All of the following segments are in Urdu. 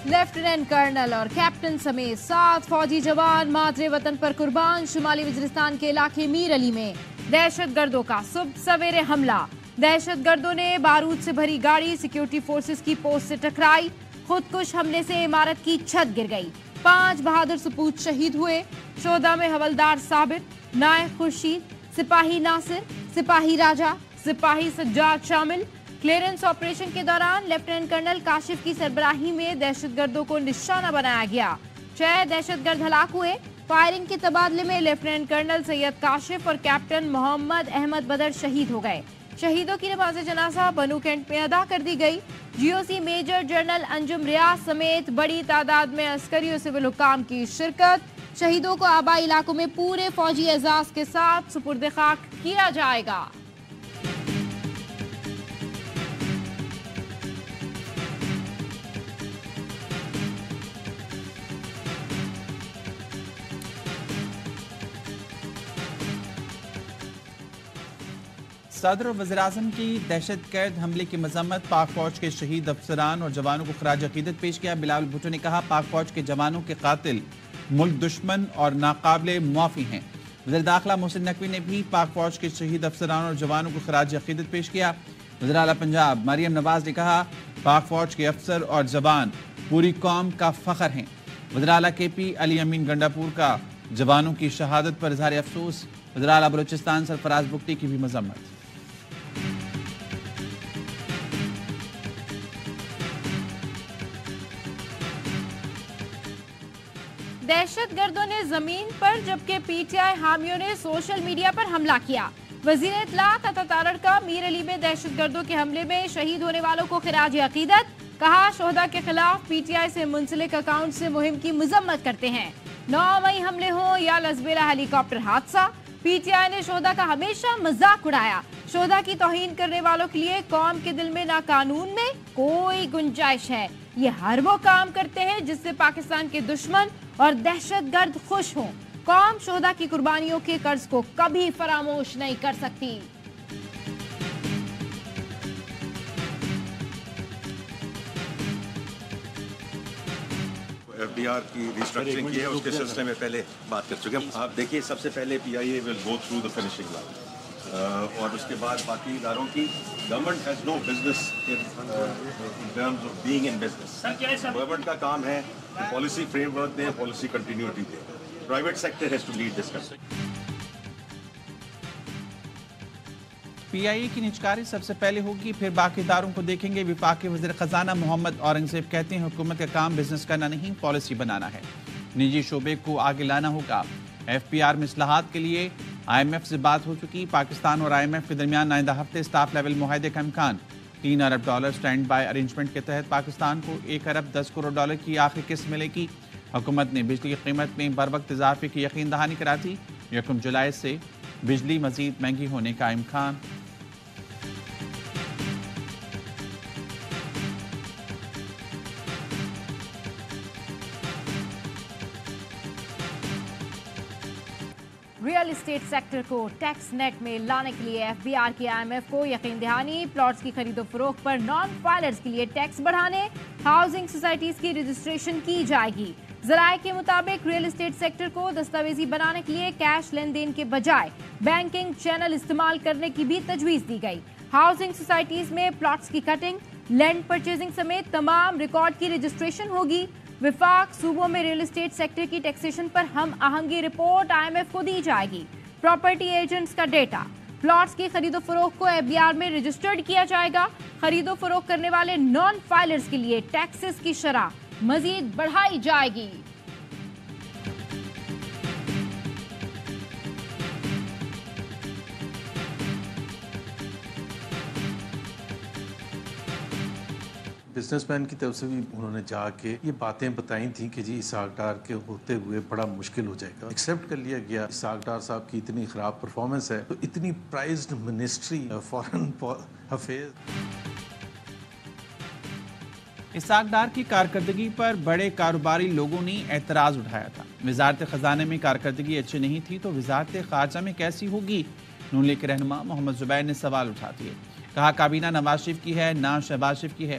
لیفٹیننٹ کرنل اور کیپٹن سمیت 7 فوجی جوان مادر وطن پر قربان. شمالی وزیرستان کے علاقے میر علی میں دہشت گردوں کا صبح سویرے حملہ. دہشت گردوں نے بارود سے بھری گاڑی سیکیورٹی فورسز کی پوسٹ سے ٹکرائی. خودکش حملے سے عمارت کی چھت گر گئی. 5 بہادر سپوت شہید ہوئے. شہداء میں حوالدار ثابت، نائب خورشید، سپاہی ناصر، سپاہی راجہ، سپاہی سجاد شامل. کلیئرنس آپریشن کے دوران لیفٹیننٹ کرنل کاشف کی سربراہی میں دہشت گردوں کو نشانہ بنایا گیا. 6 دہشت گرد ہلاک ہوئے. فائرنگ کے تبادلے میں لیفٹیننٹ کرنل سید کاشف اور کیپٹن محمد احمد بدر شہید ہو گئے. شہیدوں کی نماز جنازہ بنو کینٹ میں ادا کر دی گئی. جی او سی میجر جنرل انجم ریاض سمیت بڑی تعداد میں عسکری و سول حکام کی شرکت. شہیدوں کو آبائی علاقوں میں پورے فوجی اعزاز کے ساتھ سپرد خاک کیا جائے گا. صدر اور وزیراعظم کی دہشت گرد حملے کی مذمت. پاک فوج کے شہید افسران اور جوانوں کو خراج عقیدت پیش کیا. بلاول بھٹو نے کہا پاک فوج کے جوانوں کے قاتل ملک دشمن اور ناقابل معافی ہیں. وزیر داخلہ محسن نقوی نے بھی پاک فوج کے شہید افسران اور جوانوں کو خراج عقیدت پیش کیا. وزیر اعلیٰ پنجاب مریم نواز نے کہا پاک فوج کے افسر اور جوان پوری قوم کا فخر ہیں. وزیر اعلیٰ کے پی علی امین گنڈاپور کا جوانوں کی شہادت پر اظہار افسوس. وزیر اعلیٰ بلوچستان سرفراز بگٹی کی بھی مذمت. دہشت گردوں نے زمین پر جبکہ پی ٹی آئی حامیوں نے سوشل میڈیا پر حملہ کیا. وزیر اطلاع عطا تارڑ کا میر علی میں دہشت گردوں کے حملے میں شہید ہونے والوں کو خراج عقیدت. کہا شہداء کے خلاف پی ٹی آئی سے منسلک اکاؤنٹ سے مہم کی مذمت کرتے ہیں. 9 مئی حملے ہوں یا لزبیلا ہیلی کاپٹر حادثہ، پی ٹی آئی نے شہداء کا ہمیشہ مذاق اڑایا. شہداء کی توہین کرنے والوں کے لیے قوم کے دل میں نہ قانون میں کوئی گنجائش ہے. یہ ہر وہ کام کرتے ہیں جس سے پاکستان کے دشمن اور دہشت گرد خوش ہوں. قوم شہداء کی قربانیوں کے قرض کو کبھی فراموش نہیں کر سکتی. ایف ڈی آر کی ریسٹرکچرنگ کی ہے، اس کے سلسلے میں پہلے بات کر چکے ہیں. آپ دیکھیے سب سے پہلے P I A will go through the finishing line اور اس کے بعد باقی اداروں کی. Government has no business in terms of being in business. Government کا کام ہے پالیسی فریم ورک دے، پالیسی کنٹینیوٹی دے. Private sector has to lead this country. P I A کی نجکاری سب سے پہلے ہوگی، پھر باقی اداروں کو دیکھیں گے. وفاقی وزیر خزانہ محمد اورنگزیب کہتے ہیں حکومت کا کام بزنس کرنا نہیں، پالیسی بنانا ہے. نجی شعبے کو آگے لانا ہوگا. ایف پی آر میں اصلاحات کے لیے آئی ایم ایف سے بات ہو چکی. پاکستان اور آئی ایم ایف کے درمیان آئندہ ہفتے اسٹاف لیول معاہدے کا امکان. $3 ارب اسٹینڈ بائی ارینجمنٹ کے تحت پاکستان کو $1 ارب 10 کروڑ کی آخری قسط ملے گی. حکومت نے بجلی کی قیمت میں بر وقت اضافے کی یقین دہانی کرا دی. 1 جولائی سے بجلی مزید مہنگی ہونے کا امکان. ریئل اسٹیٹ سیکٹر کو ٹیکس نیٹ میں لانے کے لیے ایف بی آر کی آئی ایم ایف کو یقین دہانی. پلاٹس کی خرید و فروخت پر نان فائلرز کے لیے ٹیکس بڑھانے. ہاؤسنگ سوسائٹیز کی رجسٹریشن کی جائے گی. ذرائع کے مطابق ریئل اسٹیٹ سیکٹر کو دستاویزی بنانے کے لیے کیش لین دین کے بجائے بینکنگ چینل استعمال کرنے کی بھی تجویز دی گئی. ہاؤسنگ سوسائٹیز میں پلاٹس کی کٹنگ، لینڈ پرچیزنگ سمیت تمام ریکارڈ کی رجسٹریشن ہوگی. وفاق صوبوں میں ریئل اسٹیٹ سیکٹر کی ٹیکسیشن پر ہم آہنگی رپورٹ آئی ایم ایف کو دی جائے گی. پراپرٹی ایجنٹس کا ڈیٹا. پلاٹس کی خرید و فروخت کو ایف بی آر میں رجسٹرڈ کیا جائے گا. خرید و فروخت کرنے والے نان فائلرز کے لیے ٹیکسز کی شرح مزید بڑھائی جائے گی. بزنس مین کی طرف سے بھی انہوں نے جا کے یہ باتیں بتائی تھیں کہ جی اسحاق ڈار کے ہوتے ہوئے بڑا مشکل ہو جائے گا. ایکسیپٹ کر لیا گیا. اسحاق ڈار صاحب کی اتنی خراب پرفارمنس ہے تو اتنی priced ministry foreign affair. Ishaq Dar کی کارکردگی پر بڑے کاروباری لوگوں نے اعتراض اٹھایا تھا. وزارت خزانے میں کارکردگی اچھی نہیں تھی تو وزارت خارجہ میں کیسی ہوگی؟ نون لیگ کے رہنما محمد زبیر نے سوال اٹھا دیے. کہا کابینہ نواز شریف کی ہے نہ شہباز شریف کی ہے.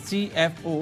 CFO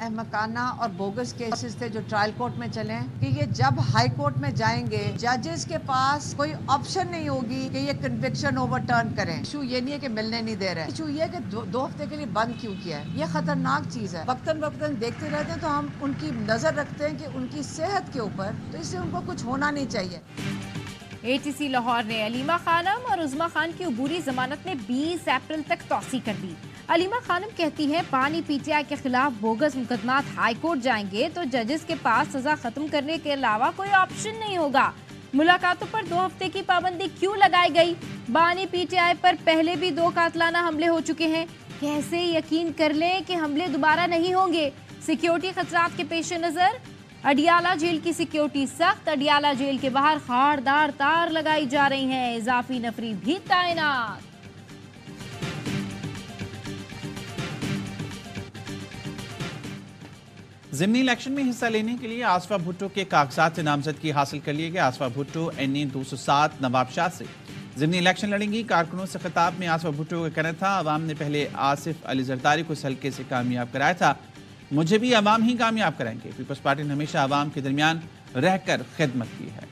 احمقانہ اور بوگس کیسز تھے جو ٹرائل کورٹ میں چلے ہیں کہ یہ جب ہائی کورٹ میں جائیں گے ججز کے پاس کوئی آپشن نہیں ہوگی کہ یہ کنوکشن اوور ٹرن کریں. ایشو یہ نہیں ہے کہ ملنے نہیں دے رہے, ایشو یہ ہے کہ 2 ہفتے کے لیے بند کیوں کیا ہے. یہ خطرناک چیز ہے. وقتاً وقتاً دیکھتے رہتے ہیں تو ہم ان کی نظر رکھتے ہیں کہ ان کی صحت کے اوپر, تو اس سے ان کو کچھ ہونا نہیں چاہیے. اے ٹی سی لاہور نے علیمہ خانم اور عظمیٰ خان کی عبوری ضمانت میں 20 اپریل تک توسیع کر دی. علیمہ خانم کہتی ہیں بانی پی ٹی آئی کے خلاف بوگس مقدمات ہائی کورٹ جائیں گے تو ججز کے پاس سزا ختم کرنے کے علاوہ کوئی آپشن نہیں ہوگا. ملاقاتوں پر 2 ہفتے کی پابندی کیوں لگائی گئی؟ بانی پی ٹی آئی پر پہلے بھی 2 قاتلانہ حملے ہو چکے ہیں. کیسے یقین کر لیں کہ حملے دوبارہ نہیں ہوں گے؟ سیکیورٹی خطرات کے پیش نظر اڈیالہ جیل کی سیکیورٹی سخت. اڈیالہ جیل کے باہر خاردار تار لگائی جا رہی ہیں, اضافی نفری بھی تعینات. ضمنی الیکشن میں حصہ لینے کے لیے آصفہ بھٹو کے کاغذات سے نامزدگی حاصل کر لیے گئے. آصفہ بھٹو NA 207 نواب شاہ سے ضمنی الیکشن لڑیں گی. کارکنوں سے خطاب میں آصفہ بھٹو کا کہنا تھا عوام نے پہلے آصف علی زرداری کو اس حلقے سے کامیاب کرایا تھا, مجھے بھی عوام ہی کامیاب کرائیں گے. پیپلز پارٹی نے ہمیشہ عوام کے درمیان رہ کر خدمت کی ہے.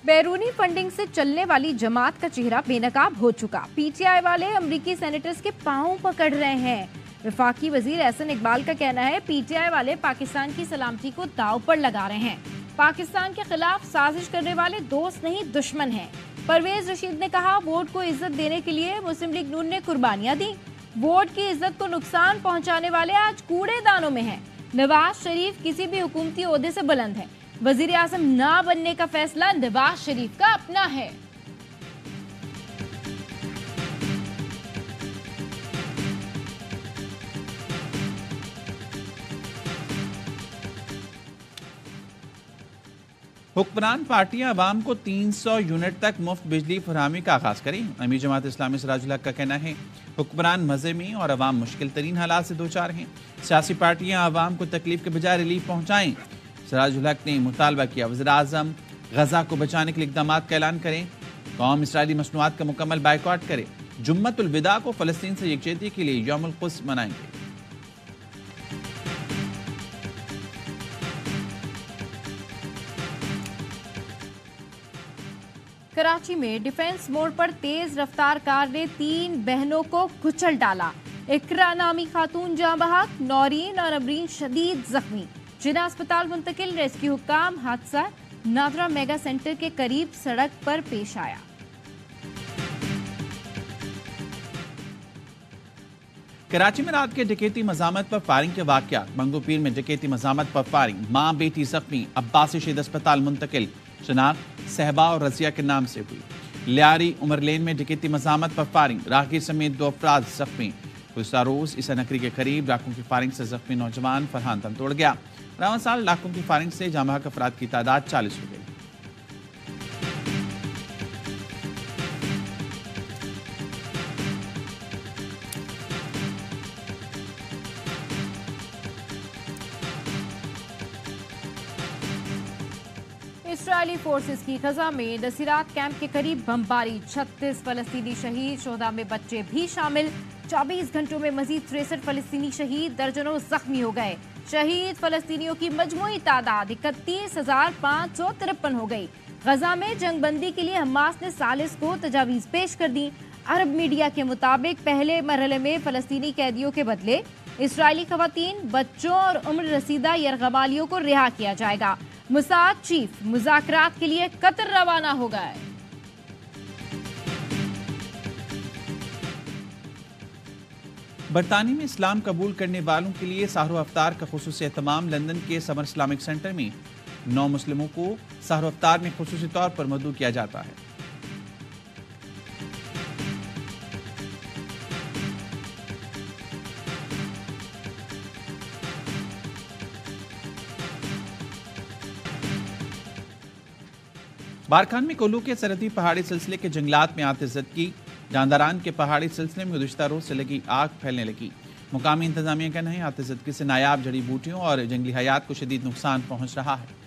بیرونی فنڈنگ سے چلنے والی جماعت کا چہرہ بے نقاب ہو چکا. پی ٹی آئی والے امریکی سینیٹرز کے پاؤں پکڑ رہے ہیں. وفاقی وزیر احسن اقبال کا کہنا ہے پی ٹی آئی والے پاکستان کی سلامتی کو داؤ پر لگا رہے ہیں. پاکستان کے خلاف سازش کرنے والے دوست نہیں دشمن ہیں. پرویز رشید نے کہا ووٹ کو عزت دینے کے لیے مسلم لیگ نون نے قربانیاں دی. ووٹ کی عزت کو نقصان پہنچانے والے آج کوڑے دانوں میں ہیں. نواز شریف کسی بھی حکومتی عہدے سے بلند ہے. وزیر اعظم نہ بننے کا فیصلہ نواز شریف کا اپنا ہے. حکمران پارٹیاں عوام کو 300 یونٹ تک مفت بجلی فراہمی کا آغاز کریں. امیر جماعت اسلامی سراج الحق کا کہنا ہے حکمران مزے میں اور عوام مشکل ترین حالات سے دوچار ہیں. سیاسی پارٹیاں عوام کو تکلیف کے بجائے ریلیف پہنچائیں. سراج الحق نے مطالبہ کیا وزیر اعظم غزہ کو بچانے کے لیے اقدامات کا اعلان کریں. قوم اسرائیلی مصنوعات کا مکمل بائیکاٹ کرے. جمعۃ الوداع کو فلسطین سے یکجہتی کے لیے یوم القدس منائیں گے. کراچی میں ڈیفنس موڑ پر تیز رفتار کار نے 3 بہنوں کو کچل ڈالا. اقرا نامی خاتون جاں بحق, نورین اور امرین شدید زخمی. جناح اسپتال منتقل. ریسکیو حکام. حادثہ نادرا میگا سینٹر کے قریب سڑک پر پیش آیا. کراچی میں رات کے ڈکیتی مزاحمت پر فائرنگ کے واقعات. بنگو پیر میں ڈکیتی مزاحمت پر فائرنگ, ماں بیٹی زخمی. عباسی شہید اسپتال منتقل. شناخت صحبا اور رضیہ کے نام سے ہوئی. لیاری عمر لین میں ڈکیتی مزاحمت پر فائرنگ, راہگیر سمیت 2 افراد زخمی. گزشتہ روز عیسیٰ نکری کے قریب لاکھوں کی فائرنگ سے زخمی نوجوان فرحان دم توڑ گیا. رواں سال لاکھوں کی فائرنگ سے جاں بحق افراد کی تعداد 40 ہو گئی. اسرائیلی فورسز کی غزہ میں نصیرات کیمپ کے قریب بمباری. 36 فلسطینی شہید, شہداء میں بچے بھی شامل. 24 گھنٹوں میں مزید 63 فلسطینی شہید, درجنوں زخمی ہو گئے. شہید فلسطینیوں کی مجموعی تعداد 31,553 ہو گئی. غزہ میں جنگ بندی کے لیے حماس نے ثالث کو تجاویز پیش کر دی. عرب میڈیا کے مطابق پہلے مرحلے میں فلسطینی قیدیوں کے بدلے اسرائیلی خواتین, بچوں اور عمر رسیدہ یرغمالیوں کو رہا کیا جائے گا. موساد چیف مذاکرات کے لیے قطر روانہ ہو گئے. برطانیہ میں اسلام قبول کرنے والوں کے لیے سحر و افطار کا خصوصی اہتمام. لندن کے سمر اسلامک سینٹر میں 9 مسلموں کو سحر و افطار میں خصوصی طور پر مدعو کیا جاتا ہے. بارکھان میں کولو کے سرحدی پہاڑی سلسلے کے جنگلات میں آتش زدگی. جانداران کے پہاڑی سلسلے میں گزشتہ روز سے لگی آگ پھیلنے لگی. مقامی انتظامیہ کا کہنا ہے آتش زدگی سے نایاب جڑی بوٹیوں اور جنگلی حیات کو شدید نقصان پہنچ رہا ہے.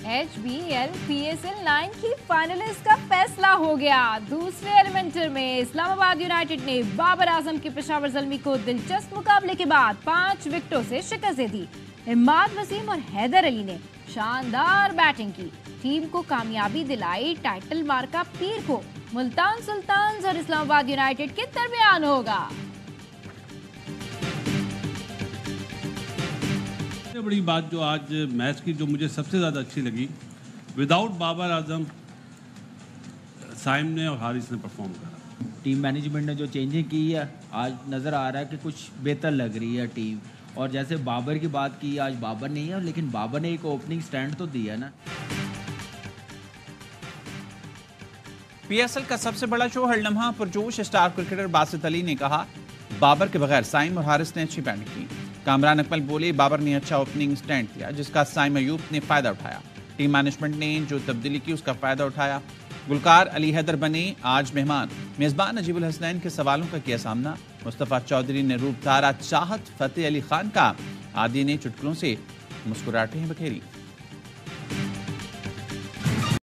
HBL PSL 9 کی فائنلسٹ کا فیصلہ ہو گیا. دوسرے ایلیمنٹر میں اسلام آباد یونائٹڈ نے بابر اعظم کے پشاور زلمی کو دلچسپ مقابلے کے بعد 5 وکٹوں سے شکست دے دی. اماد وسیم اور حیدر علی نے شاندار بیٹنگ کی, ٹیم کو کامیابی دلائی. ٹائٹل مارکا پیر کو ملتان سلطانز اور اسلام آباد یونائٹڈ کے درمیان ہوگا. بڑی بات جو آج میچ کی جو مجھے سب سے زیادہ اچھی لگی, وداؤٹ بابر اعظم سائم نے اور حارث نے پرفارم کرا. ٹیم مینجمنٹ نے جو چینجنگ کی ہے آج نظر آ رہا ہے کہ کچھ بہتر لگ رہی ہے ٹیم. اور جیسے بابر کی بات کی, آج بابر نہیں ہے لیکن بابر نے ایک اوپننگ سٹینڈ تو دیا نا. PSL کا سب سے بڑا شو ہر لمحہ پرجوش اسٹار کرکٹر باسط علی نے کہا بابر کے بغیر سائم اور حارث نے اچھی بیٹنگ کی. کامران اکمل بولے بابر نے اچھا اوپننگ سٹینڈ دیا جس کا سائم ایوب نے فائدہ اٹھایا. ٹیم مینجمنٹ نے جو تبدیلی کی اس کا فائدہ اٹھایا. گلکار علی حیدر بنے آج مہمان. میزبان نجیب الحسنین کے سوالوں کا کیا سامنا. مصطفیٰ چودھری نے روپ دھارا چاہت فتح علی خان کا. عادی نے چٹکلوں سے مسکراہٹیں بکھیری.